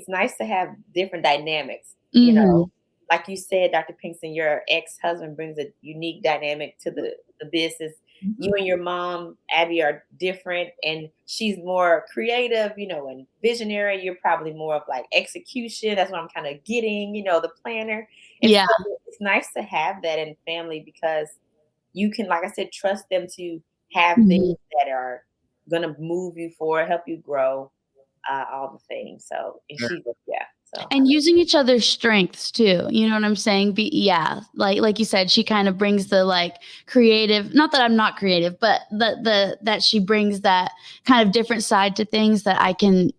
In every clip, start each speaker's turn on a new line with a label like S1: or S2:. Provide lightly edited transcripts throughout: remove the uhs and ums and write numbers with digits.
S1: it's nice to have different dynamics,
S2: Hmm.
S1: like you said, Dr. Pinkston, your ex-husband brings a unique dynamic to the business. You
S3: Mhm.
S1: and your mom, Abby, are different, and she's more creative, and visionary. You're probably more of like execution. That's what I'm kind of getting, the planner. And
S2: Yeah.
S1: so it's nice to have that in family because you can, like I said, trust them to have things
S2: Hmm.
S1: that are gonna move you forward, help you grow, all the things. So, and
S3: Sure.
S1: yeah. So
S2: And using each other's strengths too, you know what I'm saying? Yeah, like you said, she kind of brings the, like, creative, not that I'm not creative, but that she brings that kind of different side to things that I can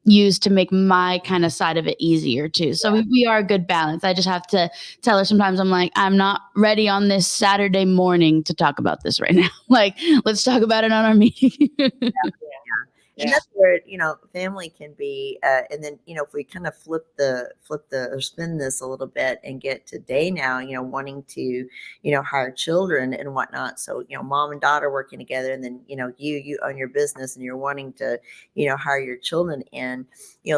S2: use to make my kind of side of it easier too. So we are a good balance. I just have to tell her sometimes, I'm like, I'm not ready on this Saturday morning to talk about this right now. Like, let's talk about it on our meeting.
S3: Yeah. And
S1: yeah,
S3: that's where, family can be, and then, if we kind of or spin this a little bit and get today now, wanting to, hire children and whatnot. So, mom and daughter working together, and then, you own your business and you're wanting to, hire your children in,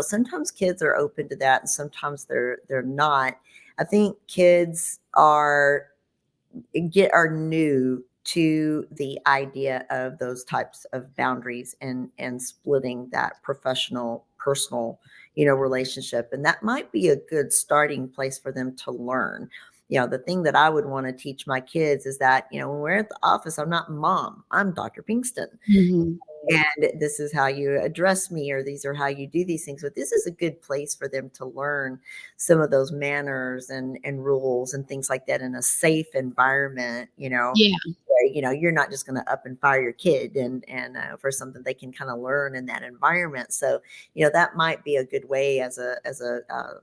S3: sometimes kids are open to that and sometimes they're not. I think kids are new to the idea of those types of boundaries and splitting that professional personal relationship, and that might be a good starting place for them to learn. The thing that I would want to teach my kids is that, when we're at the office, I'm not mom, I'm Dr. Pinkston,
S2: Mhm.
S3: and this is how you address me, or these are how you do these things. But this is a good place for them to learn some of those manners and rules and things like that in a safe environment,
S2: Yeah.
S3: where, you're not just going to up and fire your kid and for something they can kind of learn in that environment. So, that might be a good way as a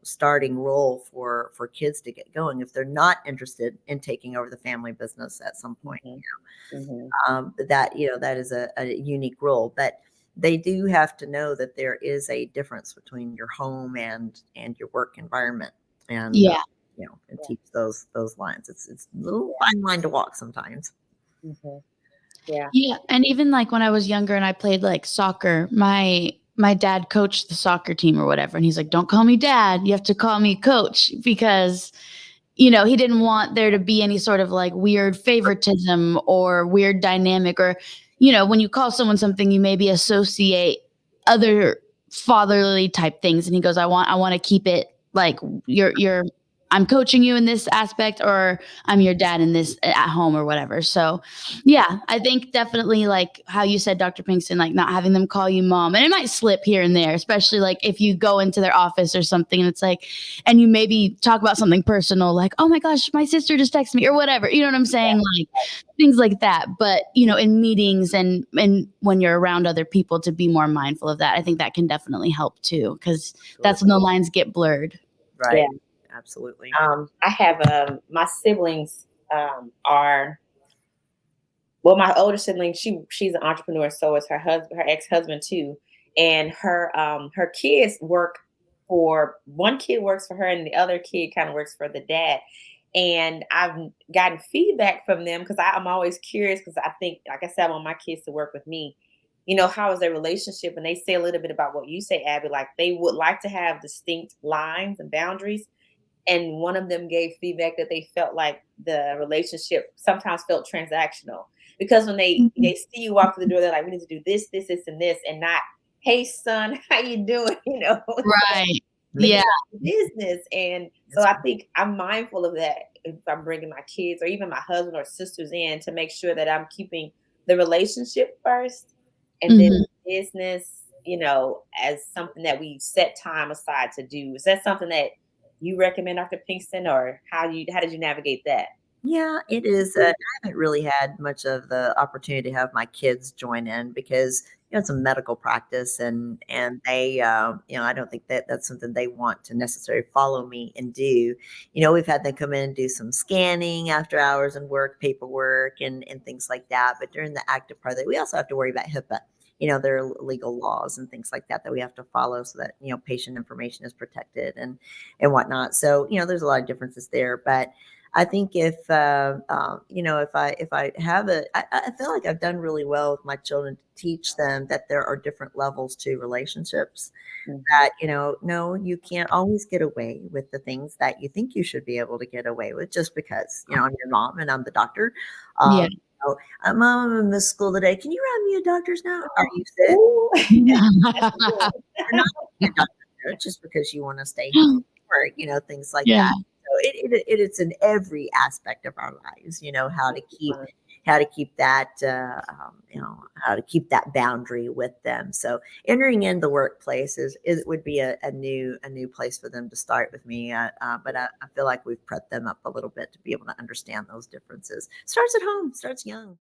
S3: starting role for kids to get going if they're not interested in taking over the family business at some point.
S1: hmm hmm
S3: That is a unique role, but they do have to know that there is a difference between your home and your work environment, and
S2: Yeah.
S3: and teach those lines. It's a little
S1: yeah,
S3: fine line to walk sometimes.
S1: hmm yeah,
S2: Yeah, and even, like, when I was younger and I played, like, soccer, my dad coached the soccer team or whatever, and he's like, "Don't call me dad, you have to call me coach," because, he didn't want there to be any sort of, like, weird favoritism or weird dynamic, or, when you call someone something, you maybe associate other fatherly type things, and he goes, "I wanna keep it like you're I'm coaching you in this aspect, or I'm your dad in this at home or whatever." So, yeah, I think definitely, like how you said, Dr. Pinkston, like, not having them call you mom, and it might slip here and there, especially like if you go into their office or something and it's like, and you maybe talk about something personal, like, "Oh my gosh, my sister just texted me," or whatever. You know what I'm saying? Like, things like that. But, in meetings and when you're around other people, to be more mindful of that. I think that can definitely help too, because that's when
S3: Absolutely.
S2: the lines get blurred.
S1: yeah.
S3: Right. Absolutely.
S1: I have my siblings are well, my older sibling, she's an entrepreneur, so is her ex-husband too. And her kids work for one kid works for her and the other kid kind of works for the dad. And I've gotten feedback from them because I'm always curious because I think, like I said, I want my kids to work with me. How is their relationship? And they say a little bit about what you say, Abby. Like they would like to have distinct lines and boundaries, and one of them gave feedback that they felt like the relationship sometimes felt transactional because when
S2: Mhm.
S1: they see you walk through the door, they're like, we need to do this and this, and not, hey son, how you doing,
S2: Right.
S1: thinking
S2: Yeah.
S1: about business. And so
S3: That's
S1: I think I'm mindful of that if I'm bringing my kids or even my husband or sisters in to make sure that I'm keeping the relationship first, and then
S2: Mhm.
S1: business, as something that we set time aside to do. Is that something that you recommend, Dr. Pinkston, or how did you navigate that?
S3: Yeah, it is. I haven't really had much of the opportunity to have my kids join in because it's a medical practice, and they, I don't think that that's something they want to necessarily follow me and do. We've had them come in and do some scanning after hours and work paperwork and things like that. But during the active part of it, we also have to worry about HIPAA. There are legal laws and things like that we have to follow so that patient information is protected and whatnot. So there's a lot of differences there, but I think if if I have I feel like I've done really well with my children to teach them that there are different levels to relationships.
S1: Mhm.
S3: That no, you can't always get away with the things that you think you should be able to get away with just because I'm your mom and I'm the doctor.
S2: Yeah.
S3: So, Mom, I'm gonna miss school today. Can you write me a doctor's note? Are you sick?
S1: Ooh, that's good.
S3: You're not getting a doctor's note just because you want to stay home or things like
S2: Yeah.
S3: that. So it's in every aspect of our lives, how to keep that how to keep that boundary with them. So entering in the workplace would be a new place for them to start with me. But I feel like we've prepped them up a little bit to be able to understand those differences. Starts at home, starts young.